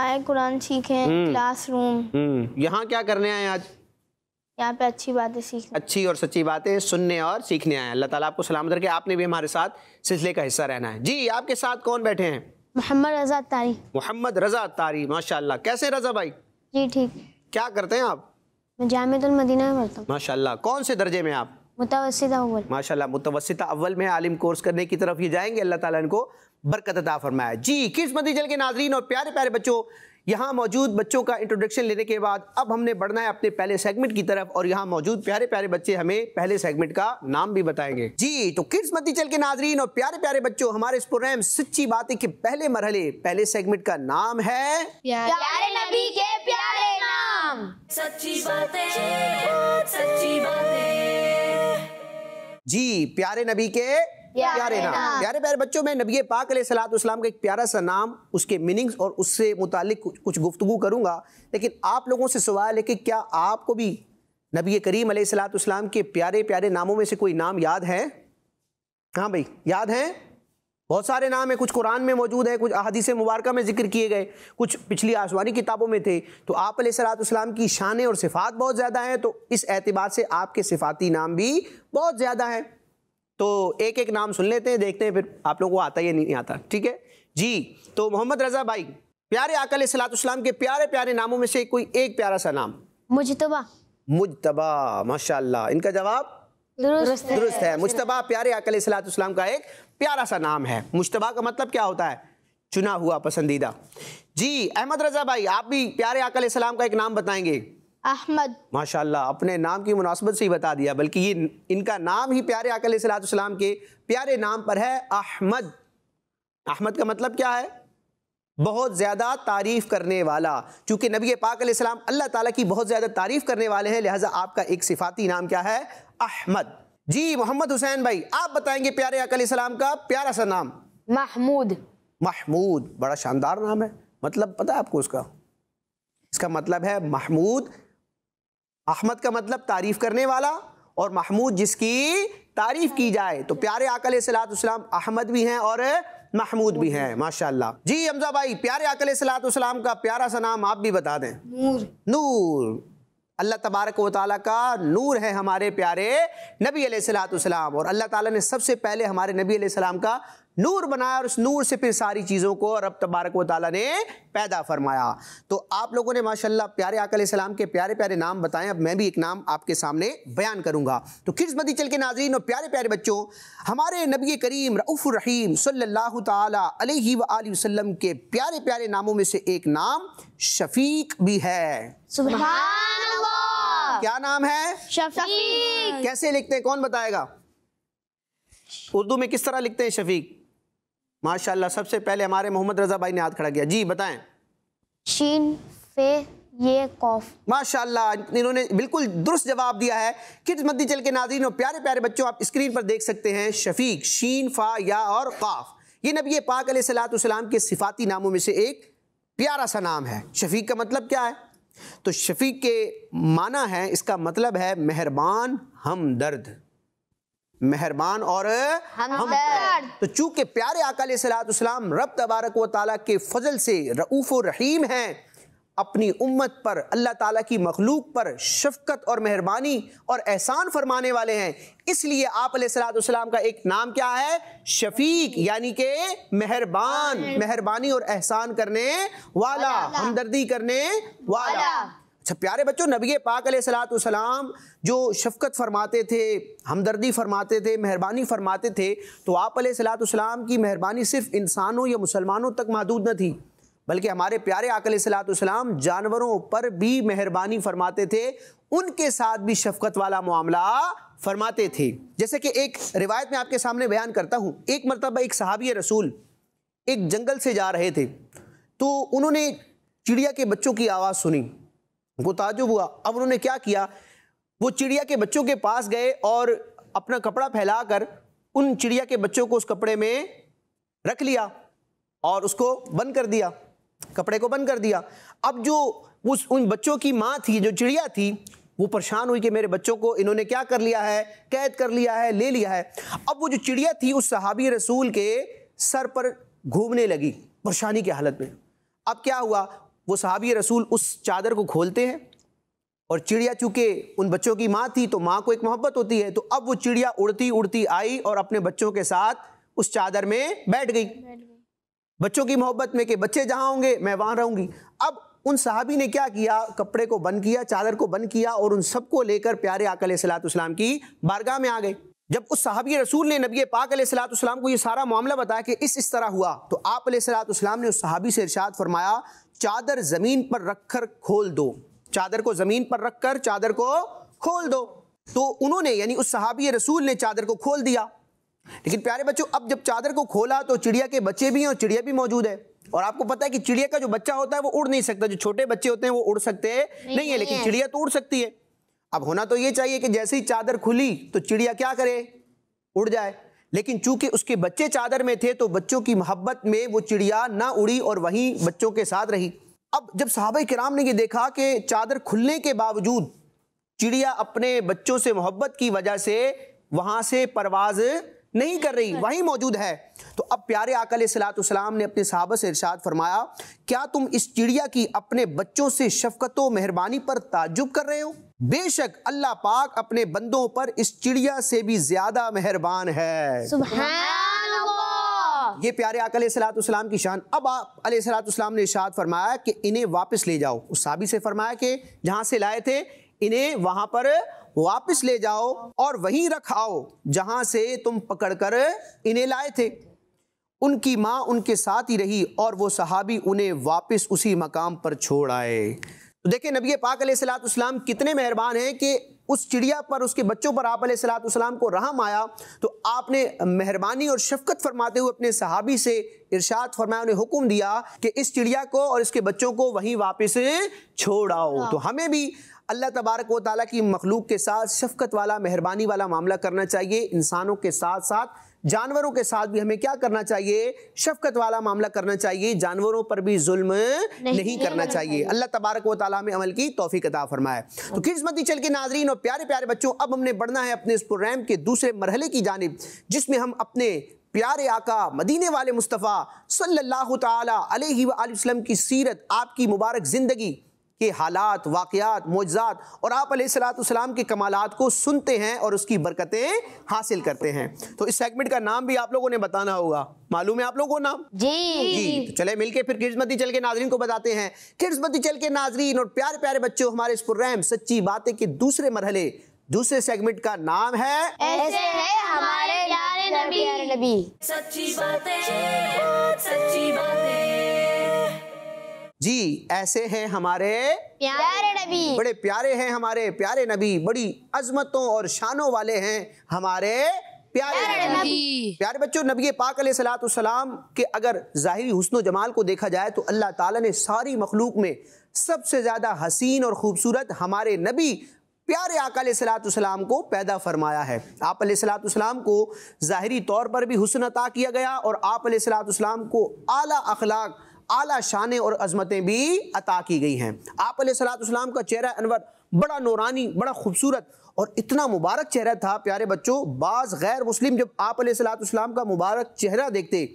آئے قرآن سیکھیں، class room, یہاں کیا کرنے آئے آج؟ یہاں پہ اچھی باتیں سیکھیں، اچھی اور سچی باتیں سننے اور سیکھنے آئے ہیں۔ اللہ تعالیٰ آپ کو سلامت رکھے، آپ نے بھی ہمارے ساتھ سلسلے کا حصہ رہنا ہے۔ جی آپ کے ساتھ کون بیٹھے ہیں؟ محمد رضا تاری۔ محمد رضا تاری، ماشاءاللہ۔ کیسے رضا بھائی؟ جی ٹھیک۔ کیا کرتے ہیں آپ؟ میں جامعۃ المدینہ میں پڑھتا ہوں، ماشاءاللہ۔ کون سے درجے میں آپ؟ متوسطہ اول۔ ماشاءاللہ، متوسطہ اول میں عالم کورس کرنے کی طرف یہ جائیں گے، اللہ تعالیٰ ان کو برکت عطا فرمائے۔ جی کڈس مدنی چینل کے ناظرین اور پیارے پیارے بچوں، یہاں موجود بچوں کا انٹروڈکشن لینے کے بعد اب ہم نے بڑھنا ہے اپنے پہلے سیگمنٹ کی طرف، اور یہاں موجود پیارے پیارے بچے ہمیں پہلے سیگمنٹ کا نام بھی بتائیں گے۔ جی تو کڈس مدنی چینل کے ناظرین اور پیارے پیارے بچوں، ہمارے اس پروگرام سچی باتیں کے پہلے مرحلے، پہلے سیگمنٹ کا نام ہے پیارے نبی کے پیارے نام۔ سچی باتیں، سچی باتیں۔ جی پیارے نبی کے پیارے نام۔ پیارے پیارے بچوں، میں نبی پاک علیہ الصلوۃ والسلام کا ایک پیارا سا نام، اس کے میننگز اور اس سے متعلق کچھ گفتگو کروں گا، لیکن آپ لوگوں سے سوال ہے کہ کیا آپ کو بھی نبی کریم علیہ الصلوۃ والسلام کے پیارے پیارے ناموں میں سے کوئی نام یاد ہے؟ ہاں بھائی یاد ہیں؟ بہت سارے نام ہیں، کچھ قرآن میں موجود ہیں، کچھ احادیث مبارکہ میں ذکر کیے گئے، کچھ پچھلی آسمانی کتابوں میں تھے۔ تو آپ علیہ الصلوۃ والسلام کی شانیں اور صفات بہت زیادہ ہیں، تو اس اعتبار سے آپ کے صفاتی نام بھی بہت زیادہ ہیں۔ تو ایک ایک نام سن لیتے ہیں، دیکھتے ہیں پھر آپ لوگوں کو آتا یا نہیں آتا، ٹھیک ہے؟ جی تو محمد رضا بھائی، پیارے آقا علیہ الصلوۃ والسلام کے پیارے پیارے ناموں میں سے کوئی ایک پیارا سا نام۔ مجتبیٰ۔ مجتبیٰ، ماشاءاللہ، ان کا جواب درست ہے۔ مجتبیٰ پیارے آقا علیہ الصلوۃ والسلام کا ایک پیارا سا نام ہے۔ مجتبیٰ کا مطلب کیا ہوتا ہے؟ چنا ہوا، پسندیدہ۔ جی احمد رضا بھائی، آپ بھی پیارے آقا علیہ السلام کا ایک نام بتائیں گے؟ احمد۔ ماشاءاللہ، اپنے نام کی مناسبت سے ہی بتا دیا، بلکہ یہ ان کا نام ہی پیارے آقا علیہ الصلوۃ والسلام کے پیارے نام پر ہے، احمد۔ احمد کا مطلب کیا ہے؟ بہت زیادہ تعریف کرنے والا۔ چونکہ نبی پاک علیہ السلام اللہ تعالیٰ کی بہت زیادہ تعریف کرنے والے ہیں، لہٰذا آپ کا ایک صفاتی نام کیا ہے؟ احمد۔ جی محمد حسین بھائی، آپ بتائیں گے پیارے آقا علیہ السلام کا پیارا سا نام؟ محمود۔ محمود، بڑا شاندار نام ہے۔ مطلب پتہ ہے آپ کو اس کا مطلب ہے محمود۔ احمد کا مطلب تعریف کرنے والا، اور محمود جس کی تعریف کی جائے۔ تو پیارے آقا علیہ الصلوۃ والسلام احمد بھی ہیں اور محمود بھی ہیں، ماشاءاللہ۔ جی حمزہ بھائی، پیارے آقا علیہ الصلوۃ والسلام کا پیارا سا نام آپ بھی بتا دیں۔ نور۔ نور، اللہ تبارک و تعالیٰ کا نور ہے ہمارے پیارے نبی علیہ الصلوۃ والسلام، اور اللہ تعالیٰ نے سب سے پہلے ہمارے نبی علیہ السلام کا نور بنایا، اور اس نور سے پھر ساری چیزوں کو رب تبارک و تعالیٰ نے پیدا فرمایا۔ تو آپ لوگوں نے ماشاءاللہ پیارے آقا علیہ السلام کے پیارے پیارے نام بتائیں، اب میں بھی ایک نام آپ کے سامنے بیان کروں گا۔ تو کڈس مدنی چینل کے ناظرین اور پیارے پیارے بچوں، ہمارے نبی کریم رؤوف الرحیم صلی اللہ تعالیٰ علیہ وآلہ وسلم کے پیارے پیارے ناموں میں سے ایک نام شفیق بھی ہے۔ سبحان اللہ۔ کیا نام ہے؟ شفیق۔ کیسے لکھتے ہیں، کون بتائے گا؟ اردو میں کس طرح لکھتے ہیں شفیق؟ ماشاءاللہ، سب سے پہلے ہمارے محمد رضا بھائی نے ہاتھ کھڑا کیا، جی بتائیں۔ شین فے یہ قوف۔ ماشاءاللہ، انہوں نے بالکل درست جواب دیا ہے۔ کڈس مدنی چینل کے ناظرین اور پیارے پیارے بچوں، آپ اسکرین پر دیکھ سکتے ہیں شفیق، شین، فا، یا اور قاف، یہ نبی پاک علیہ الصلوۃ والسلام کے صفاتی ناموں میں سے ایک پیارا سا نام ہے۔ شفیق کا مطلب کیا ہے؟ تو شفیق کے معنی ہے، اس کا مطلب ہے مہربان، ہمدرد، مہربان اور ہمدرد۔ تو چونکہ پیارے آقا علیہ الصلوۃ والسلام رب تبارک و تعالیٰ کے فضل سے رؤوف و رحیم ہیں، اپنی امت پر، اللہ تعالیٰ کی مخلوق پر شفقت اور مہربانی اور احسان فرمانے والے ہیں، اس لیے آپ علیہ الصلوۃ والسلام کا ایک نام کیا ہے؟ شفیق، یعنی کہ مہربان، مہربانی اور احسان کرنے والا، ہمدردی کرنے والا۔ اچھا پیارے بچوں، نبی پاک علیہ الصلوۃ والسلام جو شفقت فرماتے تھے، ہمدردی فرماتے تھے، مہربانی فرماتے تھے، تو آپ علیہ الصلوۃ والسلام کی مہربانی صرف انسانوں یا مسلمانوں تک محدود نہ تھی، بلکہ ہمارے پیارے آقا علیہ الصلوۃ والسلام جانوروں پر بھی مہربانی فرماتے تھے، ان کے ساتھ بھی شفقت والا معاملہ فرماتے تھے۔ جیسے کہ ایک روایت میں آپ کے سامنے بیان کرتا ہوں، ایک مرتبہ ایک صحابی رسول ایک جنگل سے جا رہے تھے، تو انہوں نے چڑیا کے بچوں کی آواز سنی، وہ تعجب ہوا۔ اب انہوں نے کیا کیا، وہ چڑیا کے بچوں کے پاس گئے اور اپنا کپڑا پھیلا کر ان چڑیا کے بچوں کو اس کپڑے میں رکھ لیا اور اس کو بند کر دیا، کپڑے کو بند کر دیا۔ اب جو ان بچوں کی ماں تھی، جو چڑیا تھی، وہ پریشان ہوئی کہ میرے بچوں کو انہوں نے کیا کر لیا ہے، قید کر لیا ہے، لے لیا ہے۔ اب وہ جو چڑیا تھی اس صحابی رسول کے سر پر گھومنے لگی پریشانی کی حالت میں۔ اب کیا ہوا، وہ صحابی رسول اس چادر کو کھولتے ہیں اور چڑیا چونکہ ان بچوں کی ماں تھی تو ماں کو ایک محبت ہوتی ہے، تو اب وہ چڑیا اڑتی اڑتی آئی اور اپنے بچوں کے ساتھ اس چادر میں بیٹھ گئی، بچوں کی محبت میں کہ بچے جہاں ہوں گے میں وہاں رہوں گی۔ اب ان صحابی نے کیا کیا، کپڑے کو بند کیا، چادر کو بند کیا اور ان سب کو لے کر پیارے آقا علیہ الصلوۃ والسلام کی بارگاہ میں آ گئے۔ جب اس صحابی رسول نے نبی پاک علیہ الصلوۃ والسلام کو یہ سارا معاملہ بتایا کہ اس طرح ہوا، تو آپ علیہ الصلوۃ والسلام نے اس صحابی سے ارشاد فرمایا چادر زمین پر رکھ کر کھول دو، چادر کو زمین پر رکھ کر چادر کو کھول دو۔ تو انہوں نے یعنی اس صحابی رسول نے چادر کو کھول دیا۔ لیکن پیارے بچوں اب جب چادر کو کھولا تو چڑیا کے بچے بھی ہیں اور چڑیا بھی موجود ہے، اور آپ کو پتا ہے کہ چڑیا کا جو بچہ ہوتا ہے وہ اڑ نہیں سکتا، جو چھوٹے بچے ہوتے ہیں وہ اڑ سکتے نہیں ہیں، لیکن چڑیا تو اڑ سکتی ہے۔ اب ہونا تو یہ چاہیے کہ جیسے ہی چادر کھلی تو چڑیا کیا کرے، اڑ جائے، لیکن چونکہ اس کے بچے چادر میں تھے تو بچوں کی محبت میں وہ چڑیا نہ اڑی اور وہیں بچوں کے ساتھ رہی۔ اب جب صحابہ کرام نے یہ دیکھا کہ چادر کھلنے کے باوجود چڑیا اپنے بچوں سے محبت کی وجہ سے وہاں سے پرواز نہیں کر رہی، وہیں موجود ہے، تو اب پیارے آقا علیہ الصلوۃ والسلام نے اپنے صحابہ سے ارشاد فرمایا کیا تم اس چڑیا کی اپنے بچوں سے شفقت و مہربانی پر تعجب کر رہے ہو؟ بے شک اللہ پاک اپنے بندوں پر اس چڑیا سے بھی زیادہ مہربان ہے۔ سبحان اللہ۔ یہ پیارے آقا علیہ الصلوۃ والسلام کی شان۔ اب آپ علیہ الصلوۃ والسلام نے ارشاد فرمایا کہ انہیں واپس لے جاؤ، اس صحابی سے فرمایا کہ جہاں سے لائے تھے انہیں وہاں پر واپس لے جاؤ اور وہیں رکھ آؤ جہاں سے تم پکڑ کر انہیں لائے تھے۔ ان کی ماں ان کے ساتھ ہی رہی اور وہ صحابی انہیں واپس اسی مقام پر چھوڑ آئے۔ تو دیکھیں نبی پاک علیہ الصلوۃ والسلام کتنے مہربان ہیں کہ اس چڑیا پر، اس کے بچوں پر آپ علیہ الصلوۃ والسلام کو رحم آیا تو آپ نے مہربانی اور شفقت فرماتے ہوئے اپنے صحابی سے ارشاد فرمایا، انہیں حکم دیا کہ اس چڑیا کو اور اس کے بچوں کو وہیں واپس چھوڑ آؤ۔ تو ہمیں بھی اللہ تبارک و تعالیٰ کی مخلوق کے ساتھ شفقت والا مہربانی والا معاملہ کرنا چاہیے، انسانوں کے ساتھ ساتھ جانوروں کے ساتھ بھی ہمیں کیا کرنا چاہیے، شفقت والا معاملہ کرنا چاہیے، جانوروں پر بھی ظلم نہیں کرنا چاہیے۔ اللہ تبارک و تعالیٰ میں عمل کی توفیق عطا فرمائے۔ تو خدمتی چل کے ناظرین اور پیارے پیارے بچوں، اب ہم نے بڑھنا ہے اپنے اس پروگرام کے دوسرے مرحلے کی جانب، جس میں ہم اپنے پیارے آقا مدینے والے مصطفیٰ صلی اللہ تعالیٰ علیہ وآلہ وسلم کی سیرت، آپ کی مبارک زندگی کے حالات، واقعات، معجزات اور آپ علیہ الصلوۃ والسلام کے کمالات کو سنتے ہیں اور اس کی برکتیں حاصل کرتے ہیں۔ تو اس سیگمنٹ کا نام بھی آپ لوگوں نے بتانا ہوگا، معلوم ہے آپ لوگوں کو نام؟ جی تو چلے مل کے پھر خدمتی چل کے ناظرین کو بتاتے ہیں۔ خدمتی چل کے ناظرین اور پیارے پیارے بچوں، ہمارے اس پروگرام سچی باتیں کے دوسرے مرحلے، دوسرے سیگمنٹ کا نام ہے ایسے ہے ہمارے پیارے نبی۔ سچی باتیں، سچی باتیں، جی ایسے ہیں ہمارے پیارے نبی، بڑے پیارے ہیں ہمارے پیارے نبی، بڑی عظمتوں اور شانوں والے ہیں ہمارے پیارے نبی۔ پیارے بچوں، نبی پاک علیہ الصلوۃ والسلام کے اگر ظاہری حسن و جمال کو دیکھا جائے تو اللہ تعالیٰ نے ساری مخلوق میں سب سے زیادہ حسین اور خوبصورت ہمارے نبی پیارے آقا علیہ الصلوۃ والسلام کو پیدا فرمایا ہے۔ آپ علیہ الصلوۃ والسلام کو ظاہری طور پر بھی حسن عطا کیا گیا اور آپ علیہ الصلوۃ والسلام کو اعلیٰ اخلاق، اعلیٰ شانیں اور عظمتیں بھی عطا کی گئی ہیں۔ آپ علیہ الصلوۃ والسلام کا چہرہ انور بڑا نورانی، بڑا خوبصورت اور اتنا مبارک چہرہ تھا۔ پیارے بچوں، بعض غیر مسلم جب آپ علیہ الصلوۃ والسلام کا مبارک چہرہ دیکھتے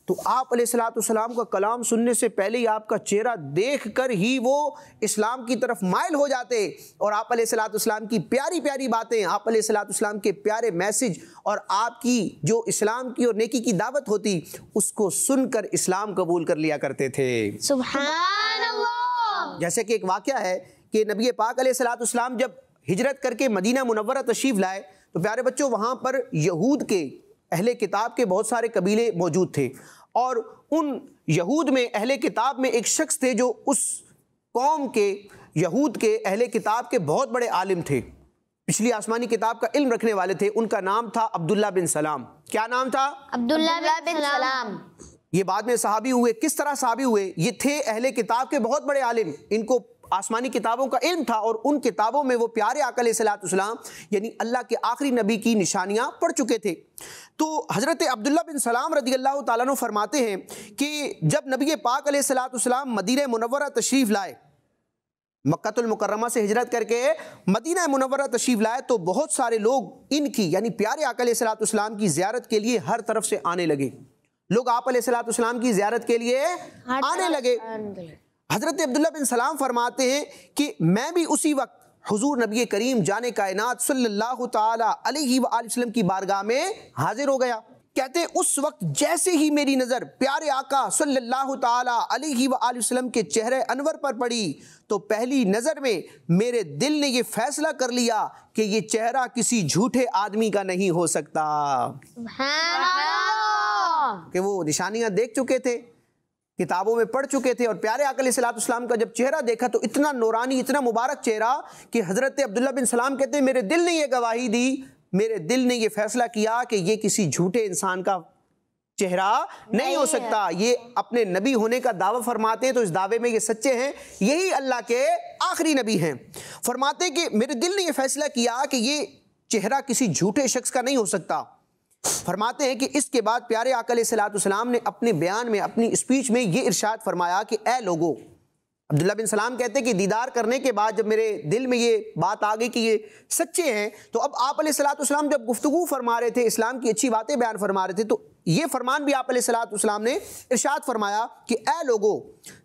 تو آپ علیہ الصلوۃ والسلام کا کلام سننے سے پہلے ہی آپ کا چہرہ دیکھ کر ہی وہ اسلام کی طرف مائل ہو جاتے اور آپ علیہ الصلوۃ والسلام کی پیاری پیاری باتیں، آپ علیہ الصلوۃ والسلام کے پیارے میسج اور آپ کی جو اسلام کی اور نیکی کی دعوت ہوتی اس کو سن کر اسلام قبول کر لیا کرتے تھے۔ سبحان اللہ۔ جیسے کہ ایک واقعہ ہے کہ نبی پاک علیہ الصلوۃ والسلام جب ہجرت کر کے مدینہ منورہ تشریف لائے تو پیارے بچوں وہاں پر یہود کے اہل کتاب کے بہت سارے قبیلے موجود تھے اور ان یہود میں اہل کتاب میں ایک شخص تھے جو اس قوم کے یہود کے اہل کتاب کے بہت بڑے عالم تھے، پچھلی آسمانی کتاب کا علم رکھنے والے تھے۔ ان کا نام تھا عبداللہ بن سلام۔ کیا نام تھا؟ عبداللہ بن سلام۔ یہ بعد میں صحابی ہوئے۔ کس طرح صحابی ہوئے؟ یہ تھے اہل کتاب کے بہت بڑے عالم، ان کو آسمانی کتابوں کا علم تھا اور ان کتابوں میں وہ پیارے آقا علیہ الصلوۃ والسلام یعنی اللہ کے آخری نبی کی نشانیاں پڑھ چکے تھے۔ تو حضرت عبداللہ بن سلام رضی اللہ تعالیٰ عنہ فرماتے ہیں کہ جب نبی پاک علیہ الصلوۃ والسلام مدینہ منورہ تشریف لائے، مکہ المکرمہ سے ہجرت کر کے مدینہ منورہ تشریف لائے تو بہت سارے لوگ ان کی یعنی پیارے آقا علیہ الصلوۃ والسلام کی زیارت کے لیے ہر طرف سے آنے لگے۔ لوگ آپ علیہ الصلوۃ والسلام کی زیارت کے لیے آنے لگے۔ حضرت عبداللہ بن سلام فرماتے ہیں کہ میں بھی اسی وقت حضور نبی کریم جان کائنات صلی اللہ تعالی علیہ وآلہ وسلم کی بارگاہ میں حاضر ہو گیا۔ کہتے ہیں اس وقت جیسے ہی میری نظر پیارے آقا صلی اللہ تعالی علیہ وآلہ وسلم کے چہرے انور پر پڑی تو پہلی نظر میں میرے دل نے یہ فیصلہ کر لیا کہ یہ چہرہ کسی جھوٹے آدمی کا نہیں ہو سکتا، کہ وہ نشانیاں دیکھ چکے تھے، کتابوں میں پڑھ چکے تھے، اور پیارے آقا علیہ السلام کا جب چہرہ دیکھا تو اتنا نورانی، اتنا مبارک چہرہ کہ حضرت عبداللہ بن سلام کہتے ہیں میرے دل نے یہ گواہی دی، میرے دل نے یہ فیصلہ کیا کہ یہ کسی جھوٹے انسان کا چہرہ نہیں ہو سکتا۔ یہ اپنے نبی ہونے کا دعویٰ فرماتے ہیں تو اس دعوے میں یہ سچے ہیں، یہی اللہ کے آخری نبی ہیں۔ فرماتے ہیں کہ میرے دل نے یہ فیصلہ کیا کہ یہ چہرہ کسی جھوٹے شخص کا نہیں ہو سکتا۔ فرماتے ہیں کہ اس کے بعد پیارے آقا علیہ السلام نے اپنے بیان میں، اپنی اسپیچ میں یہ ارشاد فرمایا کہ اے لوگو، عبداللہ بن سلام کہتے ہیں کہ دیدار کرنے کے بعد جب میرے دل میں یہ بات آ گئی کہ یہ سچے ہیں، تو اب آپ علیہ السلام جب گفتگو فرما رہے تھے، اسلام کی اچھی باتیں بیان فرما رہے تھے، تو یہ فرمان بھی آپ علیہ السلام نے ارشاد فرمایا کہ اے لوگو،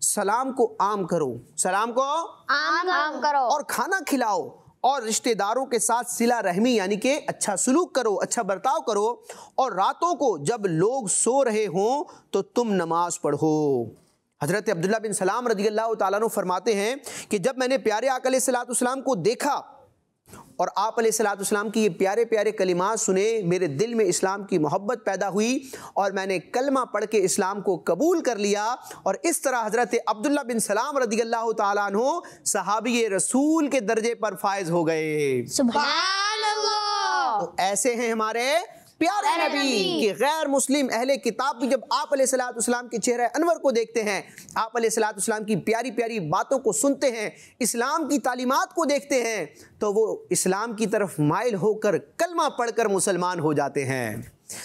سلام کو عام کرو، سلام کو عام کرو، اور کھانا کھلاؤ، اور رشتہ داروں کے ساتھ صلہ رحمی یعنی کہ اچھا سلوک کرو، اچھا برتاؤ کرو، اور راتوں کو جب لوگ سو رہے ہوں تو تم نماز پڑھو۔ حضرت عبداللہ بن سلام رضی اللہ تعالیٰ عنہ فرماتے ہیں کہ جب میں نے پیارے آقا علیہ السلام کو دیکھا اور آپ علیہ السلام کی یہ پیارے پیارے کلمات سنے، میرے دل میں اسلام کی محبت پیدا ہوئی اور میں نے کلمہ پڑھ کے اسلام کو قبول کر لیا، اور اس طرح حضرت عبداللہ بن سلام رضی اللہ تعالیٰ عنہ صحابی رسول کے درجے پر فائز ہو گئے۔ سبحان اللہ۔ تو ایسے ہیں ہمارے پیارے نبی کہ غیر مسلم اہل کتاب بھی جب آپ علیہ السلام کے چہرہ انور کو دیکھتے ہیں، آپ علیہ السلام کی پیاری پیاری باتوں کو سنتے ہیں، اسلام کی تعلیمات کو دیکھتے ہیں، تو وہ اسلام کی طرف مائل ہو کر کلمہ پڑھ کر مسلمان ہو جاتے ہیں۔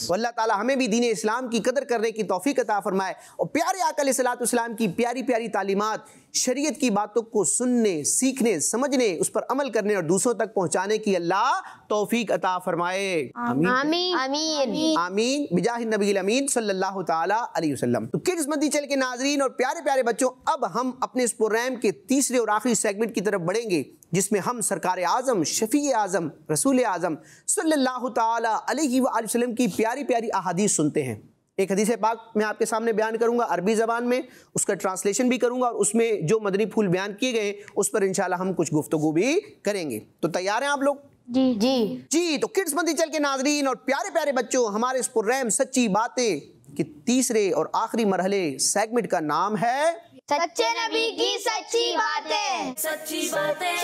تو اللہ تعالی ہمیں بھی دین اسلام کی قدر کرنے کی توفیق عطا فرمائے، اور پیارے آقا علیہ السلام کی پیاری پیاری تعلیمات، شریعت کی باتوں کو سننے، سیکھنے، سمجھنے، اس پر عمل کرنے اور دوسروں تک پہنچانے کی اللہ توفیق عطا فرمائے۔ آمین آمین آمین بجاہ النبی الامین صلی اللہ تعالی علیہ وسلم۔ تو کڈز مدی چل کے ناظرین اور پیارے پیارے بچوں، اب ہم اپنے اس پروگرام کے تیسرے اور آخری سیگمنٹ کی طرف بڑھیں گے، جس میں ہم سرکار اعظم، شفیع اعظم، رسول اعظم صلی اللہ تعالی علیہ وآلہ وسلم کی پیاری پیاری احادیث سنتے ہیں۔ ایک حدیث پاک میں آپ کے سامنے بیان کروں گا عربی زبان میں، اس کا ٹرانسلیشن بھی کروں گا، اور اس میں جو مدنی پھول بیان کیے گئے اس پر انشاءاللہ ہم کچھ گفتگو بھی کریں گے۔ تو تیار ہیں آپ لوگ؟ جی تو کڈز مدی چل کے ناظرین اور پیارے پیارے بچوں، ہمارے اس پروگرام سچی باتیں کے تیسرے اور آخری مرحلے سیگمنٹ کا نام ہے سچے نبی کی سچی باتیں، سچی باتیں،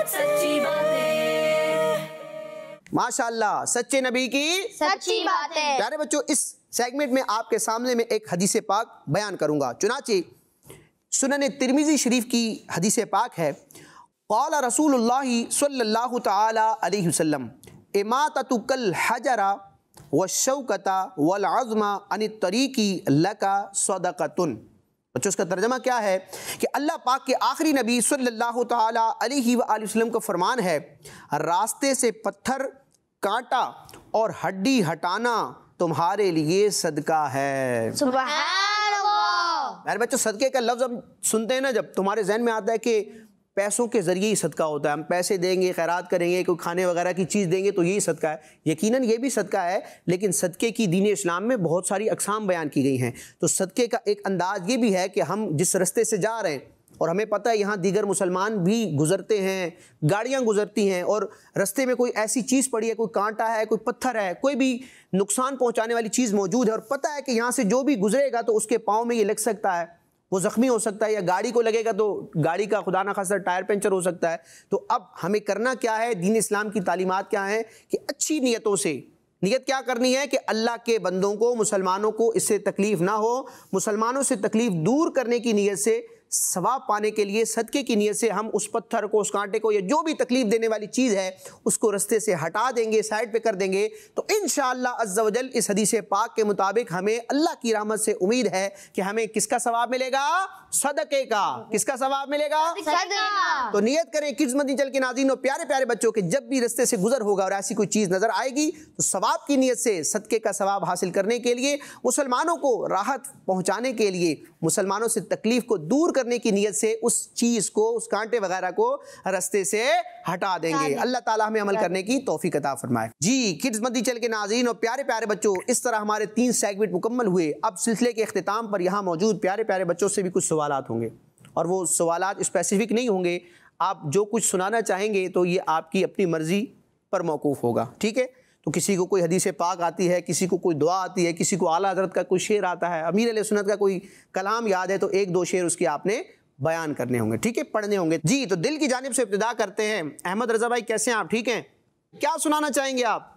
سچی باتیں، ماشاءاللہ سچے نبی کی سچی باتیں۔ پیارے بچوں، اس سیگمنٹ میں آپ کے سامنے میں ایک حدیث پاک بیان کروں گا، چنانچہ سنن ترمذی شریف کی حدیث پاک ہے، قال رسول اللہ صلی اللہ تعالی علیہ وسلم اماطتک الحجر والشوکۃ والعظم عن الطریق لک صدقۃ۔ بچوں اس کا ترجمہ کیا ہے کہ اللہ پاک کے آخری نبی صلی اللہ تعالی علیہ وآلہ وسلم کا فرمان ہے، راستے سے پتھر، کانٹا اور ہڈی ہٹانا تمہارے لیے صدقہ ہے۔ سبحان اللہ۔ میرے بچوں، صدقے کا لفظ ہم سنتے ہیں نا، جب تمہارے ذہن میں آتا ہے کہ پیسوں کے ذریعے ہی صدقہ ہوتا ہے، ہم پیسے دیں گے، خیرات کریں گے، کوئی کھانے وغیرہ کی چیز دیں گے تو یہی صدقہ ہے۔ یقیناً یہ بھی صدقہ ہے، لیکن صدقے کی دین اسلام میں بہت ساری اقسام بیان کی گئی ہیں۔ تو صدقے کا ایک انداز یہ بھی ہے کہ ہم جس رستے سے جا رہے ہیں اور ہمیں پتہ ہے یہاں دیگر مسلمان بھی گزرتے ہیں، گاڑیاں گزرتی ہیں، اور رستے میں کوئی ایسی چیز پڑی ہے، کوئی کانٹا ہے، کوئی پتھر ہے، کوئی بھی نقصان پہنچانے والی چیز موجود ہے، اور پتہ ہے کہ یہاں سے جو بھی گزرے گا تو اس کے پاؤں میں یہ لگ سکتا ہے، وہ زخمی ہو سکتا ہے، یا گاڑی کو لگے گا تو گاڑی کا خدا نخواستہ ٹائر پنچر ہو سکتا ہے۔ تو اب ہمیں کرنا کیا ہے، دین اسلام کی تعلیمات کیا ہیں کہ اچھی نیتوں سے، نیت کیا کرنی ہے کہ اللہ کے بندوں کو، مسلمانوں کو اس سے تکلیف نہ ہو، مسلمانوں سے تکلیف دور کرنے کی نیت سے، ثواب پانے کے لیے صدقے کی نیت سے ہم اس پتھر کو، اس کانٹے کو، یا جو بھی تکلیف دینے والی چیز ہے اس کو رستے سے ہٹا دیں گے، سائڈ پہ کر دیں گے۔ تو انشاءاللہ عز و جل اس حدیث پاک کے مطابق ہمیں اللہ کی رحمت سے امید ہے کہ ہمیں کس کا ثواب ملے گا؟ صدقے کا۔ کس کا ثواب ملے گا؟ صدقہ۔ تو نیت کریں کڈز مدنی چینل کے ناظرین اور پیارے پیارے بچوں کے جب بھی رستے سے گزر ہوگا اور ایسی کوئی چیز نظر آئے گی تو ثواب کی نیت سے صدقے کا ثواب حاصل کرنے کے لیے، مسلمانوں کو راحت پہنچانے کے لیے، مسلمانوں سے تکلیف کو دور کرنے کی نیت سے اس چیز کو، اس کانٹے وغیرہ کو رستے سے ہٹا دیں گے۔ اللہ تعالیٰ ہمیں عمل کرنے کی توفیق عطا فرمائے۔ جی کڈز مدنی چینل کے ناظرین اور پیارے پیارے بچوں، اس طرح ہمارے 3 سیگمنٹ مکمل ہوئے۔ اب سلسلے کے اختتام پر یہاں موجود پیارے پیارے بچوں سے بھی کچھ سوالات ہوں گے، اور وہ سوالات اسپیسیفک نہیں ہوں گے، آپ جو کچھ سنانا چاہیں گے تو یہ آپ کی اپنی مرضی پر موقوف ہوگا، ٹھیک ہے؟ تو کسی کو کوئی حدیث پاک آتی ہے، کسی کو کوئی دعا آتی ہے، کسی کو اعلیٰ حضرت کا کوئی شعر آتا ہے، امیر علیہ سنت کا کوئی کلام یاد ہے تو 1-2 شعر اس کے آپ نے بیان کرنے ہوں گے، ٹھیک ہے، پڑھنے ہوں گے۔ جی تو دل کی جانب سے ابتدا کرتے ہیں۔ احمد رضا بھائی کیسے ہیں آپ؟ ٹھیک ہیں؟ کیا سنانا چاہیں گے آپ؟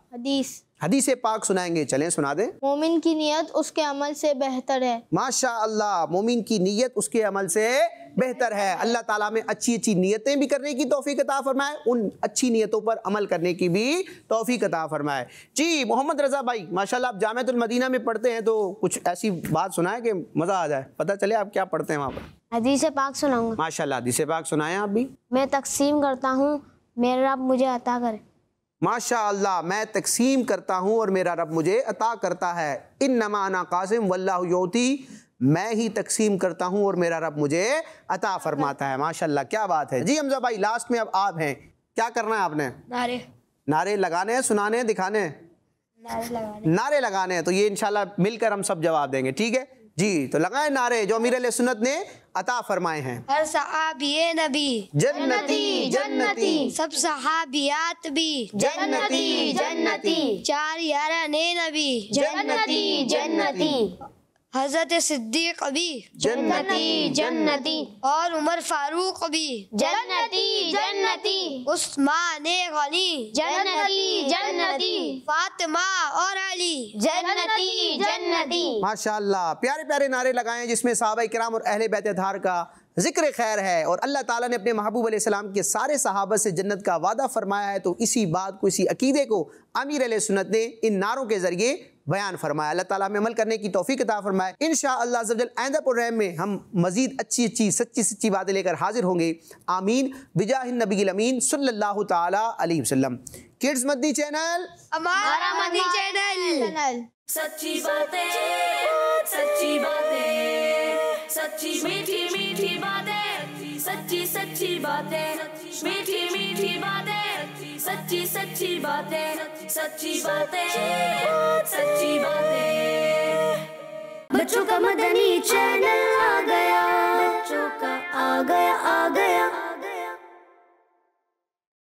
حدیث پاک سنائیں گے، چلیں سنا دیں۔ مومن کی نیت اس کے عمل سے بہتر ہے۔ ماشاء اللہ، مومن کی نیت اس کے عمل سے بہتر ہے۔ اللہ تعالیٰ میں اچھی اچھی نیتیں بھی کرنے کی توفیق عطا فرمائے، ان اچھی نیتوں پر عمل کرنے کی بھی توفیق عطا فرمائے۔ جی محمد رضا بھائی ماشاءاللہ آپ جامعۃ المدینہ میں پڑھتے ہیں تو کچھ ایسی بات سنائیں کہ مزہ آ جائے، پتہ چلے آپ کیا پڑھتے ہیں وہاں پر۔ حدیث پاک سناؤں گا۔ ماشاءاللہ حدیث پاک سنائیں آپ بھی۔ میں تقسیم کرتا ہوں، میرا رب مجھے عطا کرے۔ ماشاءاللہ، میں تقسیم کرتا ہوں اور میرا رب مجھے عطا کرتا ہے۔ انما انا قاسم واللہ یعطی، میں ہی تقسیم کرتا ہوں اور میرا رب مجھے عطا فرماتا ہے۔ ماشاءاللہ کیا بات ہے۔ جی حمزہ بھائی لاسٹ میں اب آپ ہیں، کیا کرنا ہے آپ نے؟ نعرے لگانے ہیں، سنانے ہیں، دکھانے ہیں؟ نعرے لگانے ہیں، تو یہ انشاءاللہ مل کر ہم سب جواب دیں گے، ٹھیک ہے؟ جی تو لگائیں نعرے جو امیر علیہ سنت نے عطا فرمائے ہیں۔ ہر صحابی نبی جنتی جنتی، سب صحابیات بھی جنتی جنتی 4 یاران نبی جنتی جنتی حضرت صدیق بھی جنتی جنتی اور عمر فاروق بھی جنتی جنتی عثمان غنی جنتی جنتی فاطمہ اور علی جنتی جنتی۔ ماشاءاللہ پیارے پیارے نعرے لگائیں جس میں صحابہ کرام اور اہل بیت اطہار کا ذکر خیر ہے، اور اللہ تعالیٰ نے اپنے محبوب علیہ السلام کے سارے صحابہ سے جنت کا وعدہ فرمایا ہے، تو اسی بات کو، اسی عقیدے کو امیر علیہ سنت نے ان نعروں کے ذریعے بیان فرمایا۔ اللہ تعالیٰ میں عمل کرنے کی توفیق عطا فرمائے۔ انشاءاللہ عز و جل آئندہ پروگرام میں ہم مزید اچھی سچی باتیں لے کر حاضر ہوں گے۔ آمین بجاہ النبی الامین صلی اللہ تعالی علیہ وسلم۔ کڈز مدنی چینل، ہمارا مدنی چینل، سچی باتیں، سچی باتیں، سچی میٹھی میٹھی باتیں، سچی سچی باتیں، میٹھی میٹھی باتیں، سچی سچی باتیں، سچی باتیں، سچی باتیں۔ بچوں کا مدنی چینل آ گیا، بچوں کا آ گیا